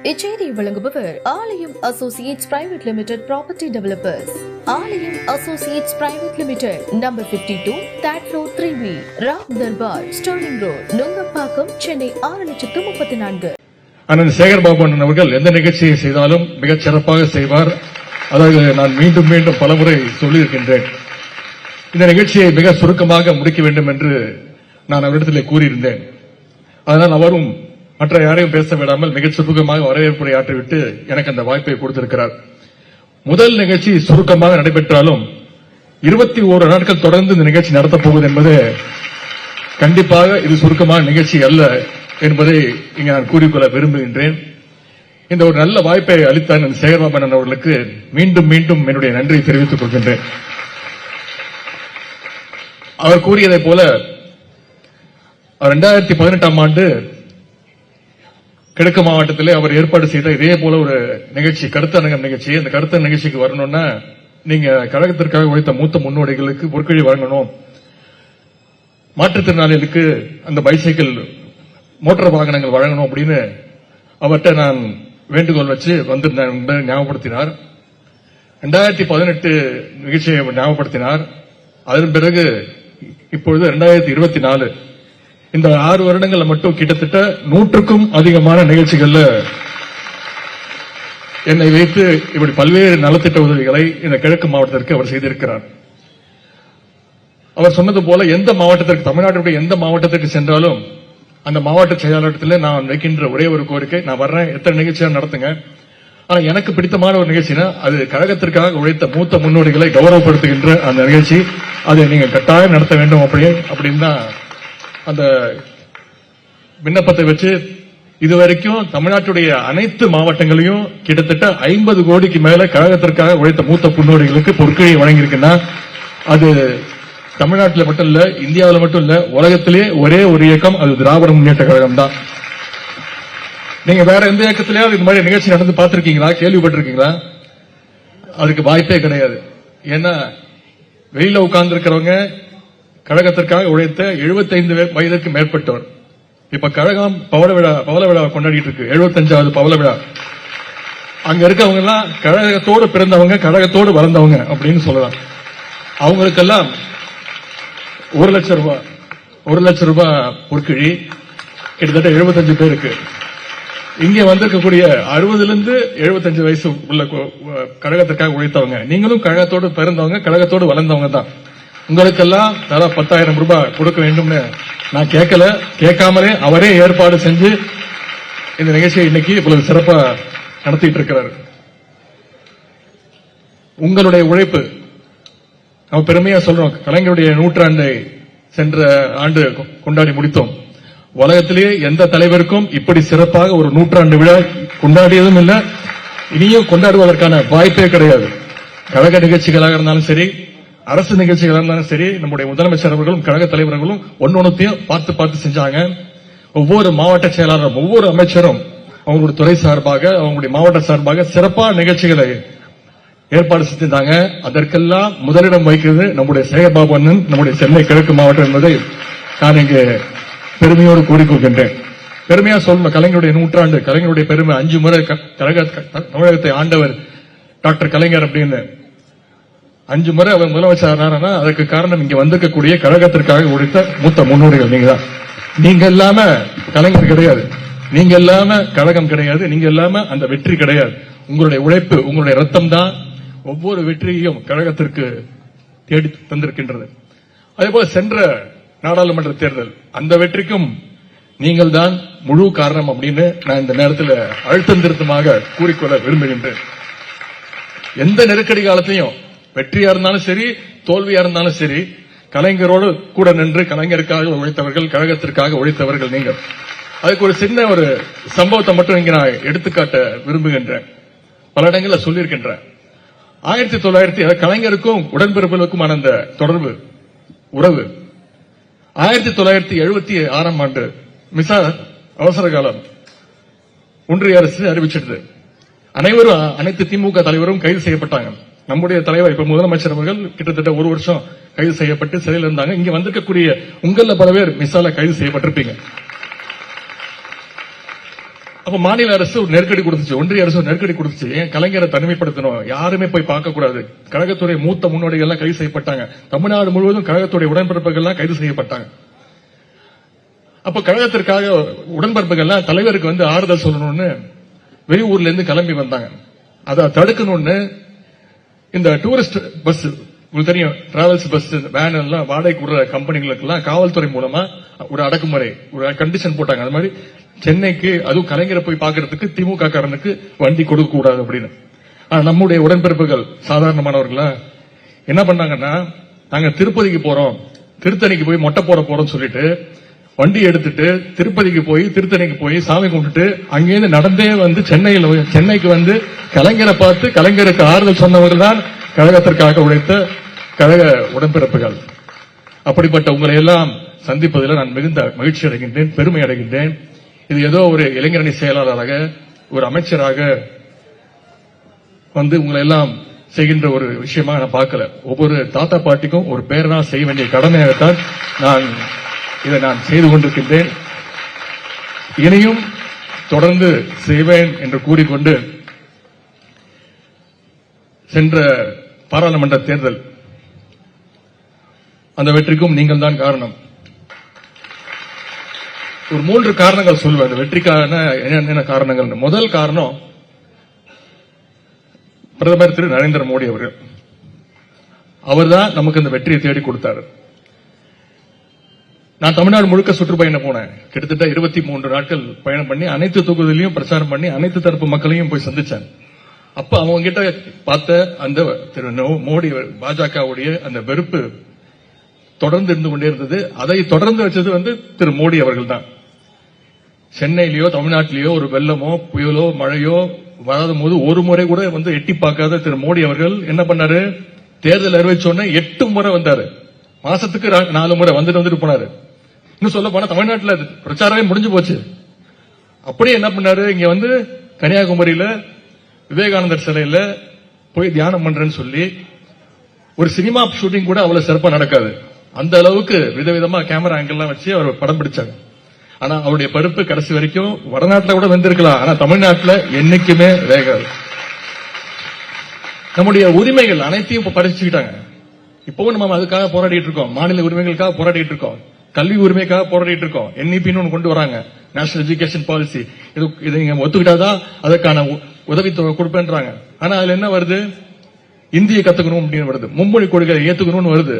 இச்செய்தியை வழங்குபவர் Aalayam associates private limited property developers. Aalayam associates private limited, number 52, third floor, 3B, Ram Darbar, Sterling road, Nungambakkam, Chennai 6,34,000. அண்ணன் சேகர்பாபு அண்ணன் அவர்கள் எந்த நிகழ்ச்சியை செய்தாலும் மிகச் சிறப்பாக செய்வார். அதாவது நான் மீண்டும் மீண்டும் பலமுறை சொல்லியிருக்கின்றேன். இந்த நிகழ்ச்சியை மிக சுருக்கமாக முடிக்க வேண்டும் என்று நான் அவரிடத்தில் கூறியிருந்தேன். அதனால் அவரும் மற்ற யாரையும் பேச விடாமல் மிகச் சுருக்கமாக வரவேற்புரை ஆற்றிவிட்டு எனக்கு அந்த வாய்ப்பை கொடுத்திருக்கிறார். முதல் நிகழ்ச்சி சுருக்கமாக நடைபெற்றாலும் 21 நாட்கள் தொடர்ந்து இந்த நிகழ்ச்சி நடத்தப் போவது என்பது கண்டிப்பாக இது சுருக்கமான நிகழ்ச்சி அல்ல என்பதை இங்கு நான் கூறிக்கொள்ள விரும்புகின்றேன். இந்த ஒரு நல்ல வாய்ப்பை அளித்த சேகர்பாபன் அவர்களுக்கு மீண்டும் மீண்டும் என்னுடைய நன்றியை தெரிவித்துக் கொள்கின்றேன். அவர் கூறியதைப் போல 2018ஆம் ஆண்டு கிழக்கு மாவட்டத்திலே அவர் ஏற்பாடு செய்த இதே போல ஒரு நிகழ்ச்சி, கருத்தரங்கம் நிகழ்ச்சி. அந்த கருத்தரங்க நிகழ்ச்சிக்கு வரணும்னா நீங்க கழகத்திற்காக உழைத்த மூத்த முன்னோடிகளுக்கு பொற்கழி வழங்கணும், மாற்றுத்திறனாளிகளுக்கு அந்த பைசைக்கிள் மோட்டார் வாகனங்கள் வழங்கணும் அப்படின்னு அவர்கிட்ட நான் வேண்டுகோள் வச்சு வந்திருந்தேன் என்பதை ஞாபகப்படுத்தினார். 2018 நிகழ்ச்சியை ஞாபகப்படுத்தினார். அதன் பிறகு இப்பொழுது 2024 இந்த 6 வருடங்கள்ல மட்டும் கிட்டத்தட்ட 100க்கும் அதிகமான நிகழ்ச்சிகள்ல என்னை வைத்து இப்படி பல்வேறு நலத்திட்ட உதவிகளை இந்த கிழக்கு மாவட்டத்திற்கு அவர் செய்திருக்கிறார். அவர் சொன்னது போல எந்த மாவட்டத்திற்கு, தமிழ்நாட்டுடைய எந்த மாவட்டத்திற்கு சென்றாலும் அந்த மாவட்ட செயலாளத்தில் நான் வைக்கின்ற ஒரே ஒரு கோரிக்கை, நான் வர்றேன், எத்தனை நிகழ்ச்சியாக நடத்துங்க, ஆனா எனக்கு பிடித்தமான ஒரு நிகழ்ச்சினா அது கழகத்திற்காக உழைத்த மூத்த முன்னோடிகளை கௌரவப்படுத்துகின்ற அந்த நிகழ்ச்சி, அதை நீங்க கட்டாயம் நடத்த வேண்டும் அப்படின்னு தான் அந்த விண்ணப்பத்தை வச்சு இதுவரைக்கும் தமிழ்நாட்டுடைய அனைத்து மாவட்டங்களையும் கிட்டத்தட்ட 50 கோடிக்கு மேல கழகத்திற்காக உழைத்த மூத்த முன்னோடிகளுக்கு பொற்கழி வழங்கியிருக்குன்னா அது தமிழ்நாட்டில் மட்டும் இல்ல, இந்தியாவில் மட்டும் இல்ல, உலகத்திலே ஒரே ஒரு இயக்கம் அது திராவிட முன்னேற்ற கழகம் தான். நீங்க வேற எந்த இயக்கத்திலேயாவது இந்த மாதிரி நிகழ்ச்சி நடந்து பார்த்திருக்கீங்களா, கேள்விப்பட்டிருக்கீங்களா? அதுக்கு வாய்ப்பே கிடையாது. ஏன்னா வெளியில உட்கார்ந்து இருக்கிறவங்க கழகத்திற்காக உழைத்த 75 வயதுக்கு மேற்பட்டவர். இப்ப கழகம் பவள விழா கொண்டாடிட்டு இருக்கு, 75வது பவள விழா. அங்க இருக்கவங்க எல்லாம் கழகத்தோடு பிறந்தவங்க, கழகத்தோடு வளர்ந்தவங்க அப்படின்னு சொல்லலாம். அவங்களுக்கெல்லாம் 1 லட்சம் ரூபாய் பொற்கழி, கிட்டத்தட்ட 75 பேருக்கு. இங்க வந்திருக்கக்கூடிய 60லிருந்து 75 வயசு உள்ள கழகத்திற்காக உழைத்தவங்க, நீங்களும் கழகத்தோடு பிறந்தவங்க, கழகத்தோடு வளர்ந்தவங்க தான். உங்களுக்கெல்லாம் தலா 10,000 ரூபாய் கொடுக்க வேண்டும்னு நான் கேட்கல, கேட்காமலே அவரே ஏற்பாடு செஞ்சு இந்த நிகழ்ச்சியை இன்னைக்கு இவ்வளவு சிறப்பா நடத்திட்டு இருக்கிறார். உங்களுடைய உழைப்பு நம்ம பெருமையா சொல்றோம். கலைஞருடைய 100ஆண்டை சென்ற ஆண்டு கொண்டாடி முடித்தோம். உலகத்திலேயே எந்த தலைவருக்கும் இப்படி சிறப்பாக ஒரு 100ஆண்டு விழா கொண்டாடியதும் இல்லை, இனியும் கொண்டாடுவதற்கான வாய்ப்பே கிடையாது. கழக நிகழ்ச்சிகளாக இருந்தாலும் சரி, அரசு நிகழ்ச்சிகளாக இருந்தாலும் சரி, நம்முடைய முதலமைச்சர் அவர்களும் கழக தலைவர்களும் ஒன்னொன்னையும் பார்த்து செஞ்சாங்க. ஒவ்வொரு மாவட்ட செயலாளரும் ஒவ்வொரு அமைச்சரும் அவங்களுடைய துறை சார்பாக, அவங்களுடைய மாவட்ட சார்பாக சிறப்பான நிகழ்ச்சிகளை ஏற்பாடு செஞ்சிருந்தாங்க. அதற்கெல்லாம் முதலிடம் வைக்கிறது நம்முடைய சேகர்பாபு அண்ணன், நம்முடைய சென்னை கிழக்கு மாவட்டம் என்பதை நான் இங்கு பெருமையோடு கூறிக்கொள்கின்றேன். பெருமையா சொல்லணும், கலைஞருடைய 100ஆண்டு, கலைஞருடைய பெருமை. 5 முறை தமிழகத்தை ஆண்டவர் டாக்டர் கலைஞர் அப்படின்னு 5 முறை அவர் முதலமைச்சர் ஆனார்னா அதற்கு காரணம் இங்க வந்திருக்கக்கூடிய கழகத்திற்காக உழைத்த மூத்த முன்னோடிகள் நீங்க தான். நீங்க இல்லாம கலைஞர் கிடையாது, நீங்க இல்லாம கழகம் கிடையாது, நீங்க இல்லாம அந்த வெற்றி கிடையாது. உங்களுடைய உழைப்பு, உங்களுடைய ரத்தம் தான் ஒவ்வொரு வெற்றியையும் கழகத்திற்கு தேடி தந்திருக்கின்றது. அதேபோல சென்ற நாடாளுமன்ற தேர்தல், அந்த வெற்றிக்கும் நீங்கள் தான் முழு காரணம் அப்படின்னு நான் இந்த நேரத்தில் அழுத்தம் திருத்தமாக கூறிக்கொள்ள விரும்புகின்றேன். எந்த நெருக்கடி காலத்தையும் வெற்றியா இருந்தாலும் சரி, தோல்வியா இருந்தாலும் சரி, கலைஞரோடு கூட நின்று கலைஞருக்காக உழைத்தவர்கள், கழகத்திற்காக உழைத்தவர்கள் நீங்கள். அதுக்கு ஒரு சின்ன ஒரு சம்பவத்தை மட்டும் இங்க நான் எடுத்துக்காட்ட விரும்புகின்றேன். பல இடங்களில் சொல்லியிருக்கின்றேன். 1900 கலைஞருக்கும் உடன்பிறப்புகளுக்குமான அந்த தொடர்பு, உறவு 1976ஆம் ஆண்டு மிசா அவசர காலம் ஒன்றிய அரசு அறிவிச்சிருது. அனைத்து திமுக தலைவரும் கைது செய்யப்பட்டாங்க. நம்முடைய தலைவர் இப்ப முதலமைச்சர் அவர்கள் கிட்டத்தட்ட 1 வருஷம் கைது செய்யப்பட்டு சிறையில் இருந்தாங்க. இங்க வந்திருக்கக்கூடிய உங்கள பல பேர் மிசால கைது செய்யப்பட்டிருப்பீங்க. அப்ப மாநில அரசு ஒரு நெருக்கடி கொடுத்துச்சு, ஒன்றிய அரசு ஒரு நெருக்கடி கொடுத்துச்சு. ஏன் கலைஞரை தனிமைப்படுத்தணும், யாருமே போய் பார்க்க கூடாது. கழகத்துடைய மூத்த முன்னோடிகள் எல்லாம் கைது செய்யப்பட்டாங்க. தமிழ்நாடு முழுவதும் கழகத்துடைய உடன்பிறப்புகள் எல்லாம் கைது செய்யப்பட்டாங்க. அப்ப கழகத்திற்காக உடன்பிறப்புகள் எல்லாம் தலைவருக்கு வந்து ஆறுதல் சொல்லணும்னு வெளியூர்ல இருந்து கிளம்பி வந்தாங்க. அதை தடுக்கணும்னு இந்த டூரிஸ்ட் பஸ், உங்களுக்கு தெரியும், டிராவல்ஸ் பஸ் வேன் எல்லாம் வாடகை கொடுற கம்பெனிகளுக்கு எல்லாம் காவல்துறை மூலமா ஒரு அடக்குமுறை, ஒரு கண்டிஷன் போட்டாங்க. அது மாதிரி சென்னைக்கு, அதுவும் கலைஞரை போய் பார்க்கறதுக்கு திமுக காரனுக்கு வண்டி கொடுக்க கூடாது அப்படின்னு. நம்முடைய உடன்பிறப்புகள் சாதாரணமானவர்களா என்ன பண்ணாங்கன்னா, நாங்க திருப்பதிக்கு போறோம், திருத்தணிக்கு போய் மொட்டை போட போறோம்னு சொல்லிட்டு வண்டி எடுத்துட்டு திருப்பதிக்கு போய் திருத்தணிக்கு போய் சாமி கும்பிட்டுட்டு அங்கேருந்து நடந்தே வந்து சென்னைக்கு வந்து கலைஞரை பார்த்து கலைஞருக்கு ஆறுதல் சொன்னவர்கள் தான் கழகத்திற்காக உழைத்த கழக உடன்பிறப்புகள். அப்படிப்பட்ட உங்களை எல்லாம் சந்திப்பதில் நான் மிகுந்த மகிழ்ச்சி அடைகின்றேன், பெருமை அடைகின்றேன். இது ஏதோ ஒரு இளைஞரணி செயலாளராக, ஒரு அமைச்சராக வந்து உங்களை எல்லாம் செய்கின்ற ஒரு விஷயமா நான் பார்க்கல. ஒவ்வொரு தாத்தா பாட்டிக்கும் ஒரு பேரனா செய்ய வேண்டிய கடமையாகத்தான் இதை நான் செய்து கொண்டிருக்கின்றேன். இனியும் தொடர்ந்து செய்வேன் என்று கூறிக்கொண்டு, சென்ற பாராளுமன்ற தேர்தல் அந்த வெற்றிக்கும் நீங்கள் தான் காரணம். ஒரு 3 காரணங்கள் சொல்வேன் அந்த வெற்றிக்கான என்ன காரணங்கள். முதல் காரணம் பிரதமர் திரு நரேந்திர மோடி அவர்கள். அவர்தான் நமக்கு இந்த வெற்றியை தேடி கொடுத்தார். நான் தமிழ்நாடு முழுக்க சுற்றுப்பயணம் போனேன். கிட்டத்தட்ட 23 நாட்கள் பயணம் பண்ணி அனைத்து தொகுதியிலையும் பிரச்சாரம் பண்ணி அனைத்து தரப்பு மக்களையும் போய் சந்திச்சேன். அப்ப அவங்க கிட்ட பார்த்த அந்த திரு மோடி பாஜகவுடைய அந்த வெறுப்பு தொடர்ந்து இருந்து கொண்டே இருந்தது. அதை தொடர்ந்து வச்சது வந்து திரு மோடி அவர்கள் தான். சென்னையிலயோ தமிழ்நாட்டிலேயோ ஒரு வெள்ளமோ புயலோ மழையோ வராத போது ஒரு முறை கூட வந்து எட்டி பார்க்காத திரு மோடி அவர்கள் என்ன பண்ணாரு, தேர்தல் அறிவிச்சோன்னு 8 முறை வந்தாரு. மாசத்துக்கு 4 முறை வந்துட்டு போனாரு. இன்னும் சொல்ல போனா தமிழ்நாட்டில் பிரச்சாரமே முடிஞ்சு போச்சு. அப்படியே என்ன பண்ணாரு, இங்க வந்து கன்னியாகுமரியில விவேகானந்தர் சிலையில போய் தியானம் பண்றேன்னு சொல்லி ஒரு சினிமா ஷூட்டிங் கூட அவ்வளவு சிறப்பா நடக்காது. அந்த அளவுக்கு விதவிதமா கேமரா ஆங்கிள் வச்சு அவர் படம் பிடிச்சாங்க. ஆனா அவருடைய பருப்பு கடைசி வரைக்கும் வடநாட்டில் கூட வந்திருக்கலாம், ஆனா தமிழ்நாட்டில் என்னைக்குமே வேகாது. நம்முடைய உரிமைகள் அனைத்தையும் இப்ப பறிச்சுக்கிட்டாங்க. இப்பவும் நம்ம அதுக்காக போராடிட்டு இருக்கோம். மாநில உரிமைகளுக்காக போராடிட்டு இருக்கோம், கல்வி உரிமைக்காக போராடிட்டு இருக்கோம். என்இபின்னு கொண்டு வராங்க, நேஷனல் எஜுகேஷன் பாலிசி. இதை நீங்க ஒத்துக்கிட்டாதான் அதற்கான உதவித்தொகை கொடுப்பேன்றாங்க. ஆனா அதுல என்ன வருது, இந்தியை கத்துக்கணும் அப்படின்னு வருது, மும்மொழி கொள்கையை ஏத்துக்கணும்னு வருது.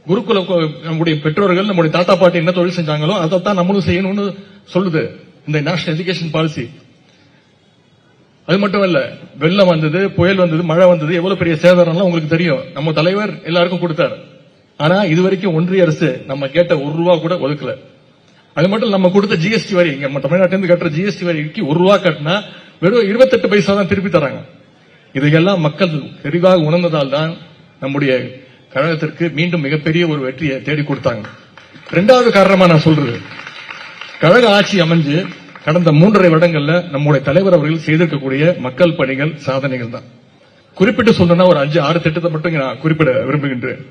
குருகுல நம்முடைய பெற்றோர்கள் நம்முடைய தாத்தா பாட்டி என்ன தொழில் செஞ்சாங்களோ அதைத்தான் நம்மளும் செய்யணும்னு சொல்லுது இந்த நேஷனல் எஜுகேஷன் பாலிசி. அது மட்டும் இல்ல, வெள்ளம் வந்தது, புயல் வந்தது, மழை வந்தது, எவ்வளவு பெரிய சேதாரம்லாம் உங்களுக்கு தெரியும். நம்ம தலைவர் எல்லாருக்கும் கொடுத்தார். ஆனா இதுவரைக்கும் ஒன்றிய அரசு நம்ம கேட்ட ₹1 கூட ஒதுக்கல. அது மட்டும் நம்ம கொடுத்த ஜிஎஸ்டி வரி, நம்ம தமிழ்நாட்டிலிருந்து கட்டுற ஜிஎஸ்டி வரிக்கு ₹1 கட்டினா வெறும் 28 பைசா தான் திருப்பி தராங்க. இதையெல்லாம் மக்கள் தெளிவாக உணர்ந்ததால் தான் நம்முடைய கழகத்திற்கு மீண்டும் மிகப்பெரிய ஒரு வெற்றியை தேடி கொடுத்தாங்க. 2வது காரணமா நான் சொல்றது, கழக ஆட்சி அமைஞ்சு கடந்த 3.5 வருடங்கள்ல நம்முடைய தலைவர் அவர்கள் செய்திருக்கக்கூடிய மக்கள் பணிகள் சாதனைகள் தான். குறிப்பிட்டு சொல்லணும்னா ஒரு 5-6 திட்டத்தை மட்டும் நான் குறிப்பிட விரும்புகின்றேன்.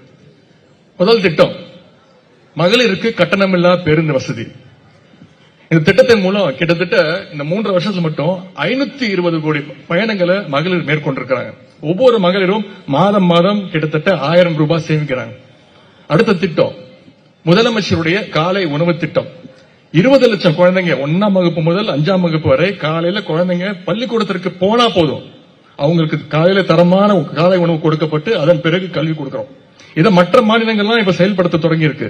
முதல் திட்டம், மகளிருக்கு கட்டணமில்லா பேருந்து வசதி. இந்த திட்டத்தின் மூலம் கிட்டத்தட்ட இந்த 3 வருஷத்துல மட்டும் 520 கோடி பயணங்களை மகளிர் மேற்கொண்டிருக்கிறாங்க. ஒவ்வொரு மகளிரும் மாதம் மாதம் கிட்டத்தட்ட ₹1000 சேமிக்கிறாங்க. அடுத்த திட்டம், முதலமைச்சருடைய காலை உணவு திட்டம். 20 லட்சம் குழந்தைங்க 1ஆம் வகுப்பு முதல் 5ஆம் வகுப்பு வரை காலையில குழந்தைங்க பள்ளிக்கூடத்திற்கு போனா போதும், அவங்களுக்கு காலையில தரமான காலை உணவு கொடுக்கப்பட்டு அதன் பிறகு கல்வி கொடுக்கிறோம். இதை மற்ற மாநிலங்கள்லாம் இப்ப செயல்படுத்த தொடங்கி இருக்கு.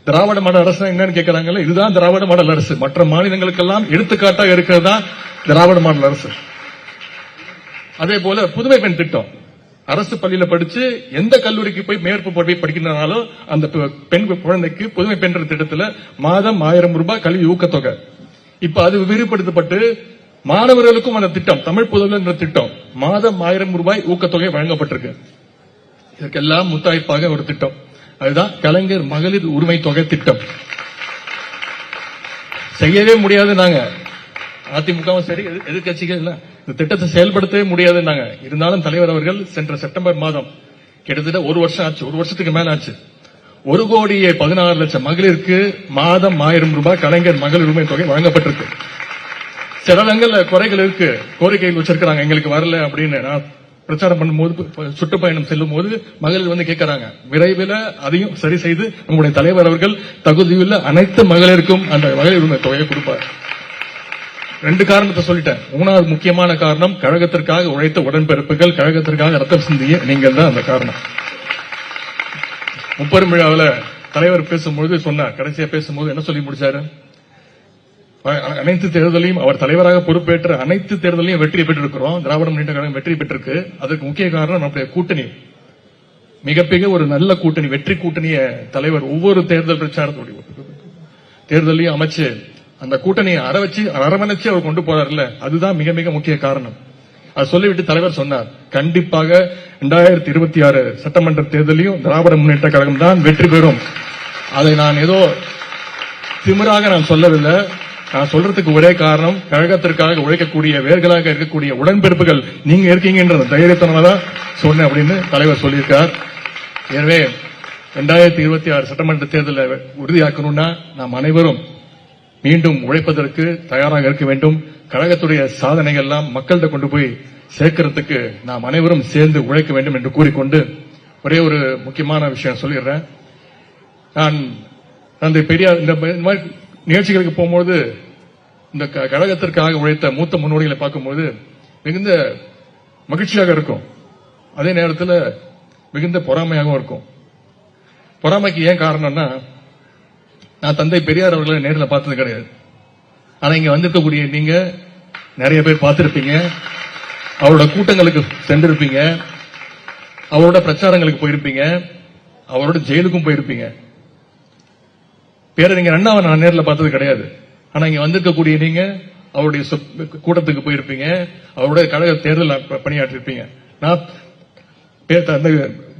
திராவிட மாடல் அரசு என்னன்னு கேட்கிறாங்கல்ல, இதுதான் திராவிட மாடல் அரசு. மற்ற மாநிலங்களுக்கெல்லாம் எடுத்துக்காட்டாக இருக்கிறது தான் திராவிட மாடல் அரசு. அதே போல புதுமை பெண் திட்டம், அரசு பள்ளியில படிச்சு எந்த கல்லூரிக்கு போய் மேற்பு போய் படிக்கிறனாலும் அந்த பெண் குழந்தைக்கு புதுமை பெண் திட்டத்தில் மாதம் ₹1000 கல்வி ஊக்கத்தொகை. இப்ப அது விரிவுபடுத்தப்பட்டு மாணவர்களுக்கும் அந்த திட்டம், தமிழ் புதல்வன் என்ற திட்டம், மாதம் ₹1000 ஊக்கத்தொகை வழங்கப்பட்டிருக்கு. இதற்கெல்லாம் முத்தாய்ப்பாக ஒரு திட்டம், அதுதான் கலைஞர் மகளிர் உரிமை தொகை திட்டம். செய்யவே முடியாது நாங்க, அதிமுகவும் சரி எதிர்கட்சிகள் இந்த திட்டத்தை செயல்படுத்தவே முடியாது நாங்க. இருந்தாலும் தலைவர் அவர்கள் சென்ற செப்டம்பர் மாதம், கிட்டத்தட்ட 1 வருஷம் ஆச்சு, 1 வருஷத்துக்கு மேல ஆச்சு, 1,16,00,000 மகளிருக்கு மாதம் ₹1000 கலைஞர் மகளிர் உரிமை தொகை வழங்கப்பட்டிருக்கு. சில இடங்கள்ல குறைகள் இருக்கு, கோரிக்கைகள் வச்சிருக்காங்க, எங்களுக்கு வரல அப்படின்னு. நான் பிரச்சாரம் பண்ணும்போது, சுற்றுப்பயணம் செல்லும் போது மகளிர் வந்து கேட்கறாங்க. விரைவில் அதையும் சரி செய்து நம்முடைய தலைவர் அவர்கள் தகுதியுள்ள அனைத்து மகளிருக்கும் அந்த மகளிர் உரிமை தொகையை கொடுப்பார். 2 காரணத்தை சொல்லிட்டேன். 3வது முக்கியமான காரணம், கழகத்திற்காக உழைத்த உடன்பிறப்புகள், கழகத்திற்காக ரத்தம் சிந்திய நீங்கள் தான் அந்த காரணம். முப்பெரும் விழாவில் தலைவர் பேசும்போது சொன்னார், கடைசியா பேசும்போது என்ன சொல்லி முடிச்சாரு? அனைத்து தேர்தலையும் அவர் தலைவராக பொறுப்பேற்ற அனைத்து தேர்தலையும் வெற்றி பெற்றிருக்கிறோம். திராவிட முன்னேற்ற கழகம் வெற்றி பெற்றிருக்கு. அதற்கு முக்கிய காரணம் நம்முடைய கூட்டணி, மிகப்பெரிய ஒரு நல்ல கூட்டணி, வெற்றி கூட்டணிய தலைவர் ஒவ்வொரு தேர்தல் பிரச்சாரத்தோடைய தேர்தலையும் அமைச்சு அந்த கூட்டணியை அரவணைச்சு அவர் கொண்டு போறாருல்ல, அதுதான் மிக மிக முக்கிய காரணம். அது சொல்லிவிட்டு தலைவர் சொன்னார், கண்டிப்பாக 2026 சட்டமன்ற தேர்தலையும் திராவிட முன்னேற்ற கழகம் தான் வெற்றி பெறும். அதை நான் ஏதோ திமிராக நான் சொல்லவில்லை. நான் சொல்றதுக்கு ஒரே காரணம், கழகத்திற்காக உழைக்கக்கூடிய வேர்களாக இருக்கக்கூடிய உடன்பிறப்புகள் நீங்க இருக்கீங்கன்ற தைரியத்தினாலதான் சொன்னேன் அப்படின்னு தலைவர் சொல்லியிருக்கார். எனவே 2026 சட்டமன்ற தேர்தலை உறுதியாக்கணும்னா நாம் அனைவரும் மீண்டும் உழைப்பதற்கு தயாராக இருக்க வேண்டும். கழகத்துடைய சாதனைகள் எல்லாம் மக்கள்கிட்ட கொண்டு போய் சேர்க்கறதுக்கு நாம் அனைவரும் சேர்ந்து உழைக்க வேண்டும் என்று கூறிக்கொண்டு ஒரே ஒரு முக்கியமான விஷயம் சொல்லிடுறேன். நான் தந்தை பெரியார் இந்த மாதிரி நிகழ்ச்சிகளுக்கு போகும்போது இந்த கழகத்திற்காக உழைத்த மூத்த முன்னோடிகளை பார்க்கும்போது மிகுந்த மகிழ்ச்சியாக இருக்கும். அதே நேரத்தில் மிகுந்த பொறாமையாகவும் இருக்கும். பொறாமைக்கு ஏன் காரணம்னா, நான் தந்தை பெரியார் அவர்களை நேரில் பார்த்தது கிடையாது. ஆனா இங்க வந்திருக்கக்கூடிய நீங்க நிறைய பேர் பார்த்திருப்பீங்க, அவரோட கூட்டங்களுக்கு சென்றிருப்பீங்க, அவரோட பிரச்சாரங்களுக்கு போயிருப்பீங்க, அவரோட ஜெயிலுக்கும் போயிருப்பீங்க. பேரறிஞர் அண்ணாவை நான் நேரில் பார்த்தது கிடையாது. ஆனா இங்க வந்திருக்கக்கூடிய நீங்க அவருடைய கூட்டத்துக்கு போயிருப்பீங்க, அவருடைய கழக தேர்தல் பணியாற்றிருப்பீங்க. நான்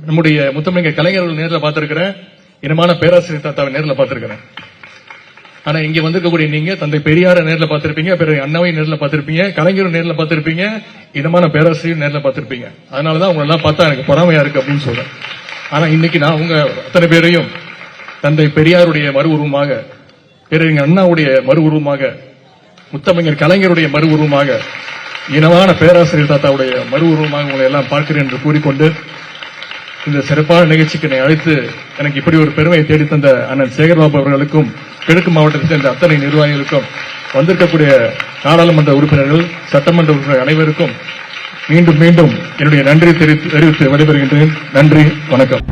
நம்முடைய முத்தமிழ் கலைஞர்கள் நேரில் பார்த்திருக்கிறேன், இனமான பேராசிரியர் தாத்தாவை நேரில் பார்த்திருக்கிறேன். ஆனா இங்க வந்திருக்கக்கூடிய நீங்க தந்தை பெரியார நேரில் பார்த்திருப்பீங்க, பிறகு அண்ணாவை நேரில் பார்த்திருப்பீங்க, கலைஞரும் நேரில் பார்த்திருப்பீங்க, இனமான பேராசிரியர் நேரில் பார்த்திருப்பீங்க. அதனாலதான் உங்களை எல்லாம் பார்த்தா எனக்கு பொறாமையா இருக்கு அப்படின்னு சொல்றேன். ஆனா இன்னைக்கு நான் உங்க அத்தனை பேரையும் தந்தை பெரியாருடைய மறு உருவமாக, பேரறிஞர் அண்ணாவுடைய மறு உருவமாக, முத்தமிழர் கலைஞருடைய மறு உருவமாக, இனமான பேராசிரியர் தாத்தாவுடைய மறு உருவமாக உங்களை எல்லாம் பார்க்கிறேன் என்று கூறிக்கொண்டு இந்த சிறப்பான நிகழ்ச்சிக்கு என்னை அழைத்து எனக்கு இப்படி ஒரு பெருமையை தேடித்தந்த அண்ணன் சேகர்பாபு அவர்களுக்கும், கிழக்கு மாவட்டத்தை சேர்ந்த அத்தனை நிர்வாகிகளுக்கும், வந்திருக்கக்கூடிய நாடாளுமன்ற உறுப்பினர்கள், சட்டமன்ற உறுப்பினர்கள் அனைவருக்கும் மீண்டும் மீண்டும் என்னுடைய நன்றி தெரிவித்து விடைபெறுகின்றேன். நன்றி, வணக்கம்.